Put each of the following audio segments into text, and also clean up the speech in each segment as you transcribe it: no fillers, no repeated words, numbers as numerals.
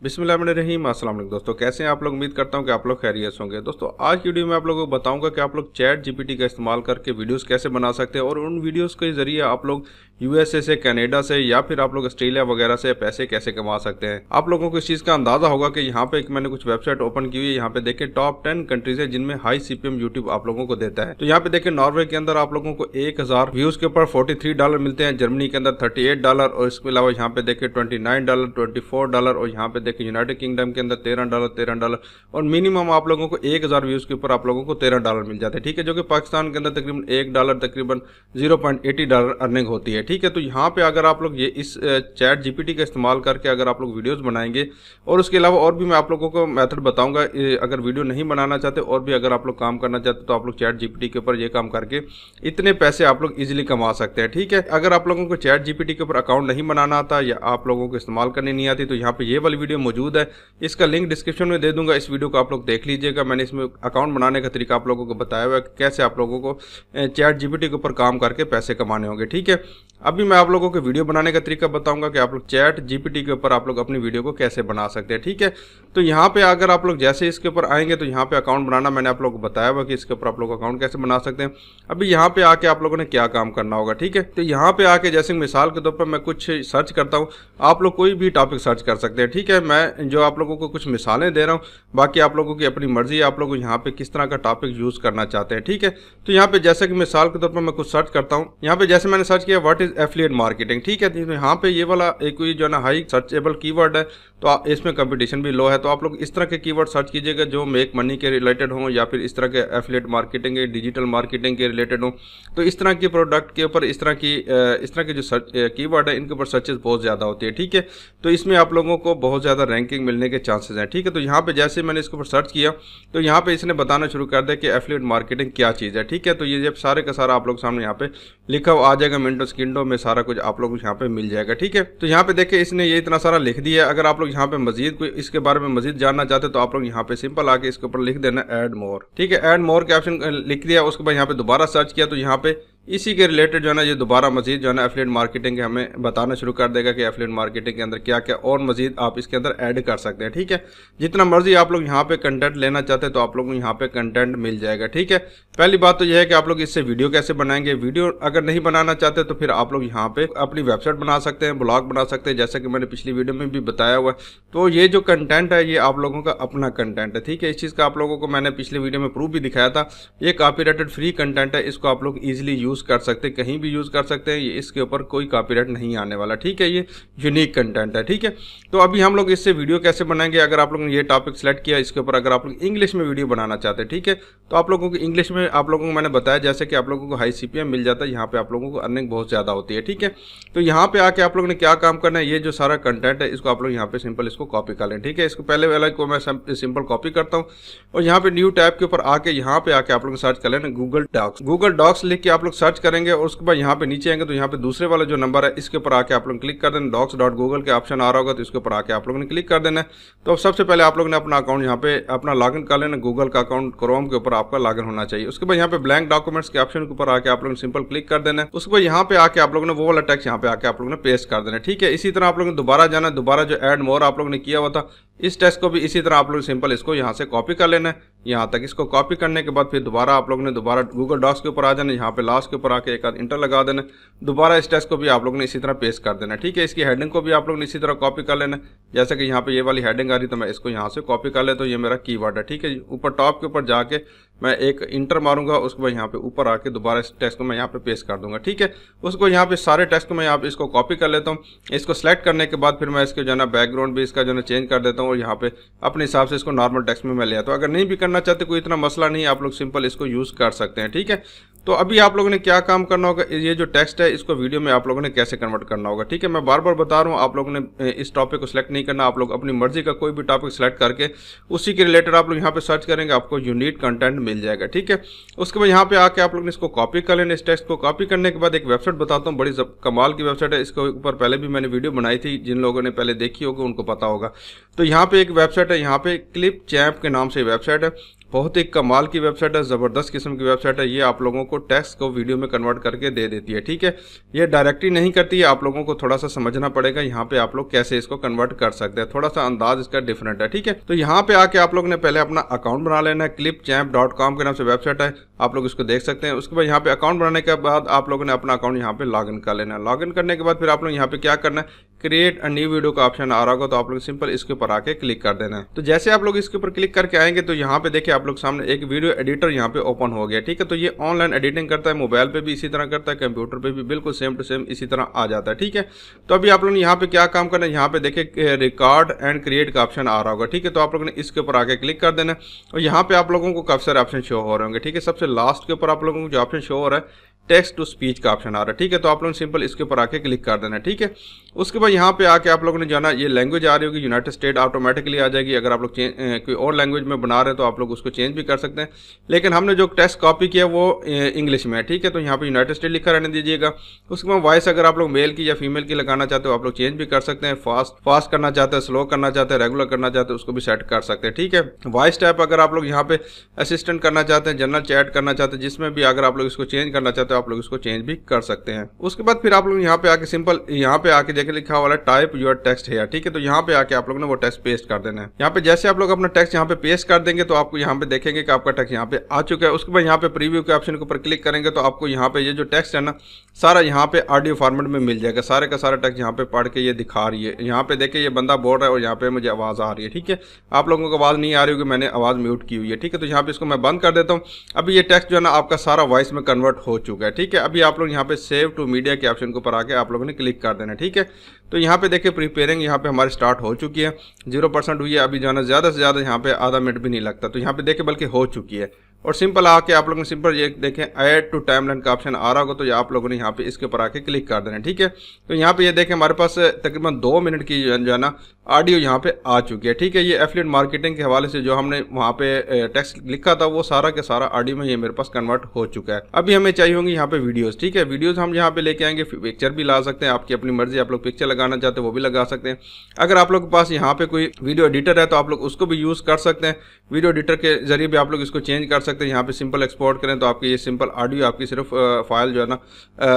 बिस्मिल्लाहिर्रहमानिर्रहीम। अस्सलाम वालेकुम दोस्तों, कैसे हैं आप लोग। उम्मीद करता हूं कि आप लोग खैरियत से होंगे। दोस्तों आज की वीडियो में आप लोगों को बताऊंगा कि आप लोग चैट जीपीटी का इस्तेमाल करके वीडियोस कैसे बना सकते हैं और उन वीडियोस के जरिए आप लोग यूएसए से, कनाडा से या फिर आप लोग ऑस्ट्रेलिया वगैरह से पैसे कैसे कमा सकते हैं। आप लोगों को इस चीज़ का अंदाजा होगा कि यहाँ पे एक मैंने कुछ वेबसाइट ओपन की हुई है। यहाँ पे देखें टॉप 10 कंट्रीज है जिनमें हाई सीपीएम यूट्यूब आप लोगों को देता है। तो यहाँ पे देखें नॉर्वे के अंदर आप लोगों को 1000 व्यूज के ऊपर $43 मिलते हैं, जर्मनी के अंदर $38 और इसके अलावा यहाँ पे देखें $29, $24 और यहाँ पे देखें यूनाइटेड किंगडम के अंदर $13 और मिनिमम आप लोगों को 1000 व्यूज के ऊपर आप लोगों को $13 मिल जाते हैं। ठीक है, जो कि पाकिस्तान के अंदर तकरीबन $1 तकरीबन $0.80 अर्निंग होती है। ठीक है, तो यहाँ पे अगर आप लोग ये इस चैट जीपीटी का इस्तेमाल करके अगर आप लोग वीडियोस बनाएंगे और उसके अलावा और भी मैं आप लोगों को मेथड बताऊंगा, अगर वीडियो नहीं बनाना चाहते और भी अगर आप लोग काम करना चाहते तो आप लोग चैट जीपीटी के ऊपर ये काम करके इतने पैसे आप लोग इजीली कमा सकते हैं। ठीक है, अगर आप लोगों को चैट जीपीटी के ऊपर अकाउंट नहीं बनाना आता या आप लोगों को इस्तेमाल करनी नहीं आती तो यहाँ पे ये वाली वीडियो मौजूद है, इसका लिंक डिस्क्रिप्शन में दे दूंगा। इस वीडियो को आप लोग देख लीजिएगा। मैंने इसमें अकाउंट बनाने का तरीका आप लोगों को बताया हुआ है कि कैसे आप लोगों को चैट जीपीटी के ऊपर काम करके पैसे कमाने होंगे। ठीक है, अभी मैं आप लोगों को वीडियो बनाने का तरीका बताऊंगा कि आप लोग चैट जीपीटी के ऊपर आप लोग अपनी वीडियो को कैसे बना सकते हैं। ठीक है, तो यहाँ पे अगर आप लोग जैसे इसके ऊपर आएंगे तो यहाँ पे अकाउंट बनाना मैंने आप लोगों को बताया हुआ कि इसके ऊपर आप लोग अकाउंट कैसे बना सकते हैं। अभी यहाँ पे आके आप लोगों ने क्या काम करना होगा। ठीक है, तो यहाँ पे आके जैसे मिसाल के तौर पर मैं कुछ सर्च करता हूँ, आप लोग कोई भी टॉपिक सर्च कर सकते हैं। ठीक है, मैं जो आप लोगों को कुछ मिसालें दे रहा हूँ, बाकी आप लोगों की अपनी मर्जी है, आप लोग यहाँ पे किस तरह का टॉपिक यूज करना चाहते हैं। ठीक है, तो यहाँ पे जैसे कि मिसाल के तौर पर मैं कुछ सर्च करता हूँ, यहाँ पे जैसे मैंने सर्च किया व्हाट इज एफिलिएट मार्केटिंग। ठीक है, तो यहाँ पे ये वाला एक जो है ना हाई सर्चेबल कीवर्ड है, तो इसमें कंपटीशन भी लो है, तो आप लोग इस तरह के कीवर्ड सर्च कीजिएगा जो मेक मनी के रिलेटेड हो या फिर इस तरह के एफिलिएट मार्केटिंग के, डिजिटल मार्केटिंग के रिलेटेड हो। तो इस तरह के प्रोडक्ट के ऊपर इस तरह के जो सर्च कीवर्ड है इनके ऊपर सर्चेस बहुत ज़्यादा होती है। ठीक है, तो इसमें आप लोगों को बहुत ज़्यादा रैंकिंग मिलने के चांसेस हैं। ठीक है, तो यहाँ पे जैसे मैंने इसके ऊपर सर्च किया तो यहाँ पे इसने बताना शुरू कर दिया कि एफिलिएट मार्केटिंग क्या चीज़ है। ठीक है, तो ये जब सारे का सारा आप लोग सामने यहाँ पे लिखा हुआ आ जाएगा, मिनटो सेकंडों में सारा कुछ आप लोग यहाँ पे मिल जाएगा। ठीक है, तो यहाँ पे देखिए इसने ये इतना सारा लिख दिया है। अगर आप लोग यहाँ पे मजीद कोई इसके बारे में मजीद जानना चाहते तो आप लोग यहाँ पे सिंपल आके इसके ऊपर लिख देना ऐड मोर। ठीक है, ऐड मोर के ऑप्शन लिख दिया, उसके बाद यहाँ पे दोबारा सर्च किया तो यहाँ पे इसी के रिलेटेड जो है ना ये दोबारा मजीद जो है ना एफिलिएट मार्केटिंग के हमें बताना शुरू कर देगा कि एफिलिएट मार्केटिंग के अंदर क्या क्या और मजीद आप इसके अंदर ऐड कर सकते हैं। ठीक है, जितना मर्जी आप लोग यहाँ पे कंटेंट लेना चाहते हैं तो आप लोगों को यहाँ पे कंटेंट मिल जाएगा। ठीक है, पहली बात तो यह है कि आप लोग इससे वीडियो कैसे बनाएंगे। वीडियो अगर नहीं बनाना चाहते तो फिर आप लोग यहाँ पे अपनी वेबसाइट बना सकते हैं, ब्लॉग बना सकते हैं, जैसा कि मैंने पिछली वीडियो में भी बताया हुआ है। तो ये जो कंटेंट है ये आप लोगों का अपना कंटेंट है। ठीक है, इस चीज़ का आप लोगों को मैंने पिछली वीडियो में प्रूफ भी दिखाया था। ये कॉपीराइटेड फ्री कंटेंट है, इसको आप लोग ईजिली यूज़ कर सकते हैं, कहीं भी यूज कर सकते हैं, ये इसके ऊपर कोई कॉपीराइट नहीं आने वाला। ठीक है, ये यूनिक कंटेंट है। ठीक है, तो अभी हम लोग इससे वीडियो कैसे बनाएंगे। अगर आप लोगों ने ये टॉपिक सेलेक्ट किया, इसके ऊपर अगर आप लोग इंग्लिश में वीडियो बनाना चाहते हैं, ठीक है, तो आप लोगों को इंग्लिश में आप लोगों को मैंने बताया जैसे कि आप लोगों को हाई सीपीएम मिल जाता है, यहाँ पे आप लोगों को अर्निंग बहुत ज़्यादा होती है। ठीक है, तो यहाँ पे आके आप लोगों ने क्या काम करना है, ये जो सारा कंटेंट है इसको आप लोग यहाँ पे सिंपल इसको कॉपी कर लें। ठीक है, इसको पहले वाला को मैं सिंपल कॉपी करता हूँ और यहाँ पे न्यू टैब के ऊपर आके यहाँ पे आके आप लोग सर्च कर लेना गूगल डॉक्स। गूगल डॉक्स लिख के आप लोग सर्च करेंगे और उसके बाद यहाँ पे नीचे आएंगे तो यहाँ पे दूसरे वाला जो नंबर है इसके ऊपर आके आप लोग क्लिक कर देना। docs.google के ऑप्शन आ रहा होगा तो इसके ऊपर आके आप लोगों ने क्लिक कर देना है। तो सबसे पहले आप लोगों ने अपना अकाउंट यहाँ पे अपना लॉगिन कर लेना, गूगल का अकाउंट क्रोम के ऊपर आपका लॉगिन होना चाहिए। उसके बाद यहाँ पे ब्लैंक डॉक्यूमेंट्स के ऑप्शन के ऊपर आके आप लोगों ने सिंपल क्लिक कर देना है। उसके बाद यहाँ पे आके आप लोगों ने वो वाला टेक्स्ट यहाँ पे आके आप लोगों ने पेस्ट कर देना। ठीक है, इसी तरह आप लोगों ने दोबारा जाना, दोबारा जो ऐड मोर आप लोगों ने किया हुआ था इस टेक्स्ट को भी इसी तरह आप लोग सिंपल इसको यहाँ से कॉपी कर लेना है। यहाँ तक इसको कॉपी करने के बाद फिर दोबारा आप लोगों ने दोबारा गूगल डॉक्स के ऊपर आ जाना, यहाँ पे लास्ट के ऊपर आके एक आध इंटर लगा देना, दोबारा इस टेक्स्ट को भी आप लोगों ने इसी तरह पेस्ट कर देना। ठीक है, इसकी हेडिंग को भी आप लोगों ने इसी तरह कॉपी कर लेना। जैसे कि यहाँ पे ये वाली हेडिंग आ रही तो मैं इसको यहाँ से कॉपी कर ले तो ये मेरा कीवर्ड है। ठीक है, ऊपर टॉप के ऊपर जाके मैं एक इंटर मारूंगा, उसके बाद यहाँ पे ऊपर आके दोबारा इस टेक्स्ट को मैं यहाँ पे पेस्ट कर दूंगा। ठीक है, उसको यहाँ पे सारे टेक्स्ट को मैं यहाँ पे इसको कॉपी कर लेता हूँ। इसको सेलेक्ट करने के बाद फिर मैं इसके जो है ना बैकग्राउंड भी इसका जो है चेंज कर देता हूँ और यहाँ पे अपने हिसाब से इसको नॉर्मल टेक्स्ट में मैं ले आता हूँ। अगर नहीं भी करना चाहते कोई इतना मसला नहीं, आप लोग सिंपल इसको यूज़ कर सकते हैं। ठीक है, तो अभी आप लोगों ने क्या काम करना होगा, ये जो टेक्स्ट है इसको वीडियो में आप लोगों ने कैसे कन्वर्ट करना होगा। ठीक है, मैं बार बार बता रहा हूँ, आप लोगों ने इस टॉपिक को सिलेक्ट नहीं करना, आप लोग अपनी मर्जी का कोई भी टॉपिक सिलेक्ट करके उसी के रिलेटेड आप लोग यहाँ पे सर्च करेंगे, आपको यूनिक कंटेंट मिल जाएगा। ठीक है, उसके बाद यहाँ पे आके आप लोग ने इसको कॉपी कर लेना। इस टेक्स्ट को कॉपी करने के बाद एक वेबसाइट बताता हूँ, बड़ी कमाल की वेबसाइट है, इसके ऊपर पहले भी मैंने वीडियो बनाई थी, जिन लोगों ने पहले देखी होगी उनको पता होगा। तो यहाँ पे एक वेबसाइट है, यहाँ पे क्लिप चैम्प के नाम से वेबसाइट है बहुत ही कमाल की वेबसाइट है, ज़बरदस्त किस्म की वेबसाइट है। ये आप लोगों को टेक्स्ट को वीडियो में कन्वर्ट करके दे देती है, ठीक है। ये डायरेक्टली नहीं करती है, आप लोगों को थोड़ा सा समझना पड़ेगा यहाँ पे आप लोग कैसे इसको कन्वर्ट कर सकते हैं, थोड़ा सा अंदाज इसका डिफरेंट है, ठीक है। तो यहाँ पे आके आप लोग ने पहले अपना अकाउंट बना लेना है। clipchamp.com के नाम से वेबसाइट है, आप लोग इसको देख सकते हैं। उसके बाद यहाँ पे अकाउंट बनाने के बाद आप लोगों ने अपना अकाउंट यहाँ पे लॉगिन कर लेना है। लॉगिन करने के बाद फिर आप लोग यहाँ पे क्या करना है, क्रिएट अ न्यू वीडियो का ऑप्शन आ रहा होगा, तो आप लोग सिंपल इसके ऊपर आके क्लिक कर देना है। तो जैसे आप लोग इसके ऊपर क्लिक करके आएंगे तो यहाँ पे देखिए आप लोग सामने एक वीडियो एडिटर यहाँ पे ओपन हो गया, ठीक है। तो ये ऑनलाइन एडिटिंग करता है, मोबाइल पे भी इसी तरह करता है, कंप्यूटर पे भी बिल्कुल सेम टू सेम इसी तरह आ जाता है, ठीक है। तो अभी आप लोग ने यहाँ पे क्या काम करना है, यहाँ पे देखिए रिकॉर्ड एंड क्रिएट का ऑप्शन आ रहा होगा, ठीक है। तो आप लोगों ने इसके ऊपर आके क्लिक कर देना और यहाँ पे आप लोगों को काफी सारे ऑप्शन शो हो रहे होंगे, ठीक है। सबसे लास्ट के ऊपर आप लोगों को जो ऑप्शन शो हो रहा है टेक्स्ट टू स्पीच का ऑप्शन आ रहा है, ठीक है। तो आप लोग सिंपल इसके ऊपर आके क्लिक कर देना है, ठीक है। उसके बाद यहाँ पे आके आप लोगों ने जाना, ये लैंग्वेज आ रही होगी यूनाइटेड स्टेट, ऑटोमेटिकली आ जाएगी। अगर आप लोग कोई और लैंग्वेज में बना रहे हैं तो आप लोग उसको चेंज भी कर सकते हैं, लेकिन हमने जो टेक्स्ट कॉपी किया वो इंग्लिश में है, ठीक है। तो यहाँ पे यूनाइटेड स्टेट लिखा रहने दीजिएगा। उसके बाद वॉइस अगर आप लोग मेल की या फीमेल की लगाना चाहते हो आप लोग चेंज भी कर सकते हैं, फास्ट करना चाहते हैं, स्लो करना चाहते हैं, रेगुलर करना चाहते हैं, उसको भी सेट कर सकते हैं, ठीक है। वॉइस टाइप अगर आप लोग यहाँ पे असिस्टेंट करना चाहते हैं, जनरल चैट करना चाहते हैं, जिसमें भी अगर आप लोग इसको चेंज करना चाहते हो आप लोग इसको चेंज भी कर सकते हैं। उसके बाद फिर आप लोग यहाँ पे आके सिंपल यहाँ पे आके देखिए लिखा हुआ है टाइप योर टेक्स्ट है, ठीक है। तो यहाँ पे आके आप लोग ने वो टेक्स्ट पेस्ट कर देना है। यहाँ पे जैसे आप लोग अपना टेक्स्ट यहाँ पे पेस्ट कर देंगे तो आपको यहाँ पे देखेंगे कि आपका टेक्स्ट यहाँ पे आ चुका है। उसके बाद यहाँ पे प्रीव्यू के ऑप्शन के ऊपर क्लिक करेंगे तो आपको यहाँ पे ये जो टेक्स्ट है ना सारा यहाँ पे ऑडियो फॉर्मेट में मिल जाएगा, सारे का सारा टेक्स्ट यहाँ पे पढ़ के ये दिखा रही है। यहाँ पे देखिए ये बंदा बोल रहा है और यहाँ पे मुझे आवाज आ रही है, ठीक है। आप लोगों को आवाज नहीं आ रही होगी, मैंने आवाज म्यूट की हुई है, ठीक है। तो यहाँ पे इसको मैं बंद कर देता हूँ। अभी ये टेक्स्ट जो है ना आपका सारा वॉइस में कन्वर्ट हो चुका है, ठीक है। अभी आप लोग यहाँ पे सेव टू मीडिया के ऑप्शन के ऊपर आके आप लोगों ने क्लिक कर देना, ठीक है। तो यहाँ पे देखिए प्रिपेयरिंग यहाँ पे हमारी स्टार्ट हो चुकी है, 0% हुई है। अभी जो है ना ज़्यादा से ज़्यादा यहाँ पे आधा मिनट भी नहीं लगता, तो यहाँ पे देखिए बल्कि हो चुकी है। और सिंपल आके आप लोगों ने सिंपल ये देखें ऐड टू टाइमलाइन का ऑप्शन आ रहा होगा, तो ये आप लोगों ने यहाँ पे इसके ऊपर आके क्लिक कर देना, ठीक है। तो यहाँ पे ये देखें हमारे पास तकरीबन 2 मिनट की जो है ना ऑडियो यहाँ पे आ चुकी है, ठीक है। ये एफिलिएट मार्केटिंग के हवाले से जो हमने वहाँ पे टेक्स्ट लिखा था वो सारा के सारा ऑडियो में ये मेरे पास कन्वर्ट हो चुका है। अभी हमें चाहिए होंगे यहाँ पे वीडियोस, ठीक है। वीडियोस हम यहाँ पे लेके आएंगे, पिक्चर भी ला सकते हैं, आपकी अपनी मर्जी, आप लोग पिक्चर लगाना चाहते हैं वो भी लगा सकते हैं। अगर आप लोग के पास यहाँ पे कोई वीडियो एडिटर है तो आप लोग उसको भी यूज़ कर सकते हैं, वीडियो एडिटर के जरिए भी आप लोग इसको चेंज कर सकते हैं। यहाँ पे सिंपल एक्सपोर्ट करें तो आपकी ये सिंपल ऑडियो आपकी सिर्फ फाइल जो है ना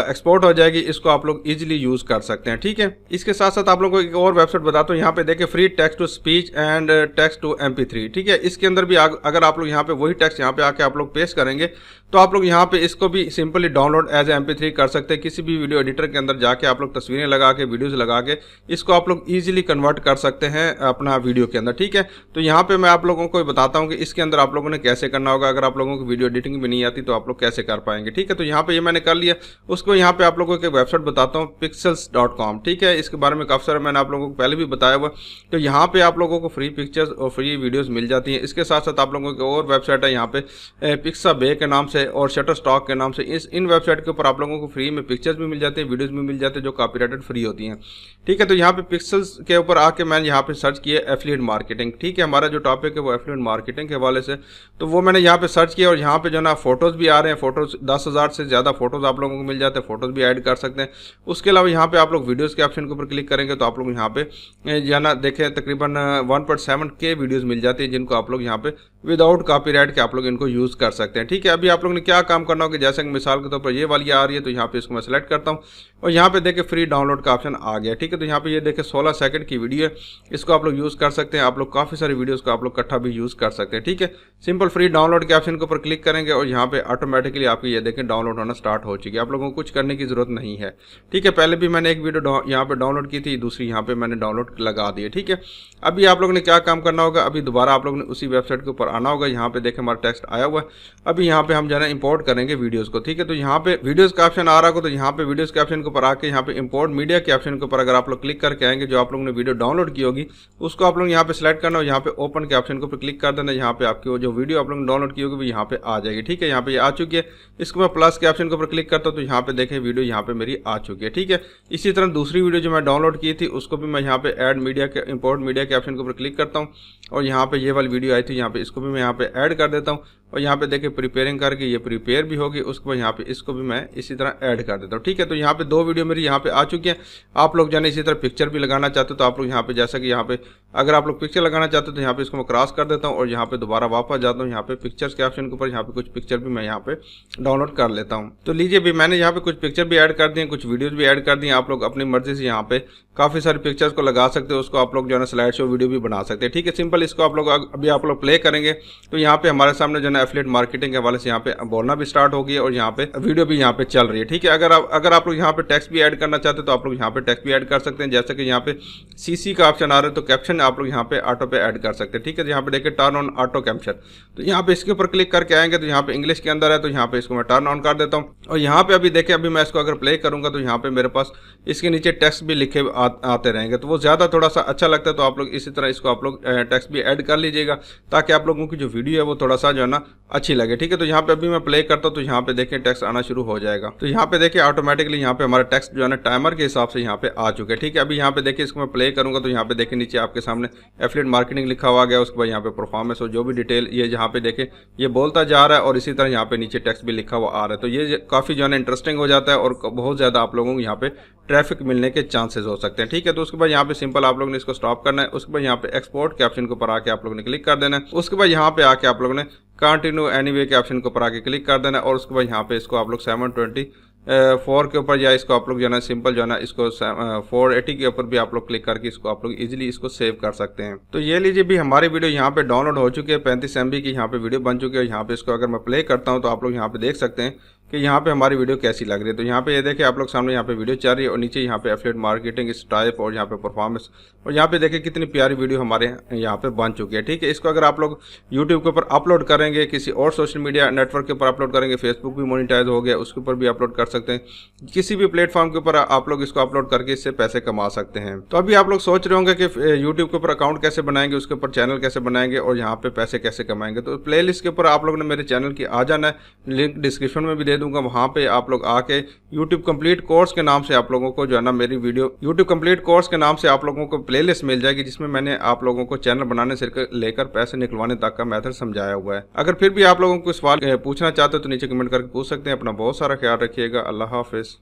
एक्सपोर्ट हो जाएगी, इसको आप लोग इजीली यूज़ कर सकते हैं, ठीक है। इसके साथ साथ आप लोगों को एक और वेबसाइट बताता हूँ, यहाँ पे देखिए free text to speech and text to MP3, ठीक है। इसके अंदर भी अगर आप लोग यहाँ पे वही टेक्स्ट यहाँ पे आके आप लोग पेस्ट करेंगे तो आप लोग यहाँ पे इसको भी सिंपली डाउनलोड एज MP3 कर सकते हैं। किसी भी वीडियो एडिटर के अंदर जाके आप लोग तस्वीरें लगा के वीडियोज लगा के इसको आप लोग इजीली कन्वर्ट कर सकते हैं अपना वीडियो के अंदर, ठीक है। तो यहाँ पे मैं आप लोगों को बताता हूँ कि इसके अंदर आप लोगों ने कैसे करना होगा। अगर आप लोगों को वीडियो एडिटिंग भी नहीं आती तो आप लोग कैसे कर पाएंगे, ठीक है। तो यहाँ पे ये मैंने कर लिया। उसको यहाँ पे आप लोगों को एक वेबसाइट बताता हूँ pixels.com, ठीक है। इसके बारे में काफ़ी सारा मैंने आप लोगों को पहले भी बताया हुआ। तो यहाँ पे आप लोगों को फ्री पिक्चर्स और फ्री वीडियोस मिल जाती हैं। इसके साथ साथ आप लोगों की और वेबसाइट है यहाँ पे पिक्साबे के नाम से और शटरस्टॉक के नाम से। इन वेबसाइट के ऊपर आप लोगों को फ्री में पिक्चर्स भी मिल जाते हैं, वीडियोस भी मिल जाते हैं जो कॉपीराइटेड फ्री होती हैं, ठीक है। तो यहाँ पे पिक्सल्स के ऊपर आके मैंने यहाँ पे सर्च किया एफिलिएट मार्केटिंग, ठीक है। हमारा जो टॉपिक है वो एफिलिएट मार्केटिंग के हवाले से, तो वो मैंने यहाँ पे सर्च किया और यहाँ पे जो ना फोटोज़ भी आ रहे हैं। फोटोज़ 10,000 से ज़्यादा फोटोज़ आप लोगों को मिल जाते हैं, फोटोज़ भी ऐड कर सकते हैं। उसके अलावा यहाँ पे आप लोग वीडियोज़ के ऑप्शन के ऊपर क्लिक करेंगे तो आप लोग यहाँ पे जाना देखें तकरीबन 1.7K वीडियोज़ मिल जाती है जिनको आप लोग यहाँ पे विदाउट कॉपीराइट के आप लोग इनको यूज़ कर सकते हैं, ठीक है। अभी आप लोग ने क्या काम करना होगा, जैसे कि मिसाल के तौर पर ये वाली आ रही है तो यहाँ पे इसको मैं सेलेक्ट करता हूँ और यहाँ पे देखें फ्री डाउनलोड का ऑप्शन आ गया, ठीक है। तो यहाँ पे ये देखें 16 सेकंड की वीडियो है, इसको आप लोग यूज़ कर सकते हैं। आप लोग काफ़ी सारी वीडियोज़ को आप लोग इकट्ठा भी यूज़ कर सकते हैं, ठीक है। सिंपल फ्री डाउनलोड के ऑप्शन के ऊपर क्लिक करेंगे और यहाँ पे ऑटोमेटिकली आपकी ये देखें डाउनलोड होना स्टार्ट हो चुकी है। आप लोगों को कुछ करने की जरूरत नहीं है, ठीक है। पहले भी मैंने एक वीडियो यहाँ पे डाउनलोड की थी, दूसरी यहाँ पे मैंने डाउनलोड लगा दी है, ठीक है। अभी आप लोगों ने क्या काम करना होगा, अभी दोबारा आप लोगों ने उसी वेबसाइट के ऊपर आना होगा। यहाँ पे देखें हमारा टेक्स्ट आया हुआ है। अभी यहाँ पे हम जो है इंपोर्ट करेंगे वीडियोस को, ठीक है। तो यहाँ पे वीडियोस का ऑप्शन आ रहा होगा, तो यहाँ पे वीडियोस के ऑप्शन के ऊपर आके यहाँ पे इंपोर्ट मीडिया के ऑप्शन के ऊपर अगर आप लोग क्लिक करके आएंगे, जो आप लोगों ने वीडियो डाउनलोड की होगी उसको आप लोग यहाँ पे सिलेक्ट करना और यहाँ पे ओपन के ऑप्शन के ऊपर क्लिक कर देना। यहाँ पे आपकी जो वीडियो आप लोग ने डाउनलोड की होगी वो यहाँ पे आ जाएगी, ठीक है। यहाँ पे आ चुकी है। इसको मैं प्लस के ऑप्शन के ऊपर क्लिक करता हूँ तो यहाँ पे देखें वीडियो यहाँ पे मेरी आ चुकी है, ठीक है। इसी तरह दूसरी वीडियो जो मैं डाउनलोड की थी उसको भी मैं यहाँ पे ऐड मीडिया के इंपोर्ट मीडिया के ऑप्शन के ऊपर क्लिक करता हूँ और यहाँ पे ये वाली वीडियो आई थी, यहाँ पे इसको भी मैं यहाँ पे ऐड कर देता हूँ और यहाँ पे देखिए प्रिपेयरिंग करके ये प्रिपेयर भी होगी। उसके बाद यहाँ पे इसको भी मैं इसी तरह ऐड कर देता हूँ। ठीक है, तो यहाँ पे 2 वीडियो मेरी यहाँ पे आ चुकी हैं। आप लोग जाने इसी तरह पिक्चर भी लगाना चाहते हो तो आप लोग यहाँ पे, जैसा कि यहाँ पे अगर आप लोग पिक्चर लगाना चाहते हो तो यहाँ पे इसको मैं क्रॉस कर देता हूँ और यहाँ पे दोबारा वापस जाता हूँ यहाँ पे पिक्चर्स के ऑप्शन के ऊपर। यहाँ पे कुछ पिक्चर भी मैं यहाँ पे डाउनलोड कर लेता हूँ। तो लीजिए भी मैंने यहाँ पे कुछ पिक्चर भी ऐड कर दिए, कुछ वीडियोज भी ऐड कर दिए। आप लोग अपनी मर्जी से यहाँ पे काफ़ी सारे पिक्चर्स को लगा सकते हो, उसको आप लोग जो है ना स्लाइड शो वीडियो भी बना सकते हैं। ठीक है, सिंपल इसको आप लोग अभी आप लोग प्ले करेंगे तो यहाँ पे हमारे सामने जो है ना एफिलिएट मार्केटिंग के हवाले से यहाँ पे बोलना भी स्टार्ट हो गया और यहाँ पे वीडियो भी यहाँ पे चल रही है। ठीक है, अगर आप लोग यहाँ पे टेक्स्ट भी ऐड करना चाहते हैं तो आप लोग यहाँ पे टेक्स्ट भी ऐड कर सकते हैं। जैसे कि यहाँ पे सीसी का ऑप्शन आ रहा है तो कैप्शन आप लोग यहाँ पे ऑटो पे ऐड कर सकते हैं। ठीक है, यहाँ पे देखिए टर्न ऑन ऑटो कैप्शन, तो यहाँ पे इसके ऊपर क्लिक करके आएंगे तो यहाँ पे इंग्लिश के अंदर है तो यहाँ पे इसको मैं टर्न ऑन कर देता हूँ। और यहाँ पे अभी देखिए अभी मैं इसको अगर प्ले करूंगा तो यहाँ पे मेरे पास इसके नीचे टेक्स्ट भी लिखे आते रहेंगे, तो वो ज़्यादा थोड़ा सा अच्छा लगता है। तो आप लोग इसी तरह इसको आप लोग टेक्स्ट भी ऐड कर लीजिएगा ताकि आप लोगों की जो वीडियो है वो थोड़ा सा जो है ना अच्छी लगे। ठीक है, तो यहाँ पे अभी मैं प्ले करता हूँ तो यहाँ पे देखिए टेक्स्ट आना शुरू हो जाएगा। तो यहाँ पे देखिए ऑटोमेटिकली यहाँ पे हमारा टेक्स्ट जो है ना टाइमर के हिसाब से यहाँ पे आ चुके हैं। ठीक है, अभी यहाँ पे देखिए इसको मैं प्ले करूंगा तो यहाँ पे देखिए नीचे आपके सामने एफिलिएट मार्केटिंग लिखा हुआ गया। उसके बाद यहाँ पे परफॉर्मेंस और जो भी डिटेल ये यहाँ पे देखें ये बोलता जा रहा है और इसी तरह यहाँ पे नीचे टेक्स्ट भी लिखा हुआ आ रहा है। तो ये काफ़ी जो है ना इंटरेस्टिंग हो जाता है और बहुत ज़्यादा आप लोगों को यहाँ पे ट्रैफिक मिलने के चांसेस हो सकते हैं। ठीक है, तो उसके बाद यहाँ पे सिंपल आप लोगों ने इसको स्टॉप करना है। उसके बाद यहाँ पे एक्सपोर्ट के ऑप्शन के ऊपर आके आप लोगों ने क्लिक कर देना है। उसके बाद यहाँ पे आके आप लोगों ने कंटिन्यू एनीवे के ऑप्शन के ऊपर आके क्लिक कर देना है और उसके बाद यहाँ पे इसको आप लोग 720 के ऊपर या इसको आप लोग जो है ना सिंपल जो है ना इसको 480 के ऊपर भी आप लोग क्लिक करके इसको आप लोग इजीली इसको सेव कर सकते हैं। तो ये लीजिए भी हमारी वीडियो यहाँ पे डाउनलोड हो चुकी है, 35 MB की यहाँ पे वीडियो बन चुकी है। यहाँ पे इसको अगर मैं प्ले करता हूँ तो आप लोग यहाँ पे देख सकते हैं कि यहाँ पे हमारी वीडियो कैसी लग रही है। तो यहाँ पे ये देखिए आप लोग सामने यहाँ पे वीडियो चल रही है और नीचे यहाँ पे एफिलिएट मार्केटिंग इस टाइप और यहाँ पे परफॉर्मेंस और यहाँ पे देखिए कितनी प्यारी वीडियो हमारे यहाँ पे बन चुकी है। ठीक है, इसको अगर आप लोग यूट्यूब के ऊपर अपलोड करेंगे, किसी और सोशल मीडिया नेटवर्क के ऊपर अपलोड करेंगे, फेसबुक भी मोनिटाइज हो गया उसके ऊपर भी अपलोड कर सकते हैं, किसी भी प्लेटफॉर्म के ऊपर आप लोग इसको अपलोड करके इससे पैसे कमा सकते हैं। तो अभी आप लोग सोच रहे होंगे कि यूट्यूब के ऊपर अकाउंट कैसे बनाएंगे, उसके ऊपर चैनल कैसे बनाएंगे और यहाँ पे पैसे कैसे कमाएंगे। तो प्ले लिस्ट के ऊपर आप लोग ने मेरे चैनल की आ जाना है, लिंक डिस्क्रिप्शन में भी दे दूंगा। वहाँ पे आप लोग आके यूट्यूब कंप्लीट कोर्स के नाम से आप लोगों को जो है ना मेरी वीडियो यूट्यूब कंप्लीट कोर्स के नाम से आप लोगों को प्ले लिस्ट मिल जाएगी जिसमें मैंने आप लोगों को चैनल बनाने से लेकर पैसे निकलवाने तक का मेथड समझाया हुआ है। अगर फिर भी आप लोगों को सवाल पूछना चाहते हो तो नीचे कमेंट करके पूछ सकते हैं। अपना बहुत सारा ख्याल रखिएगा। अल्लाह हाफिज।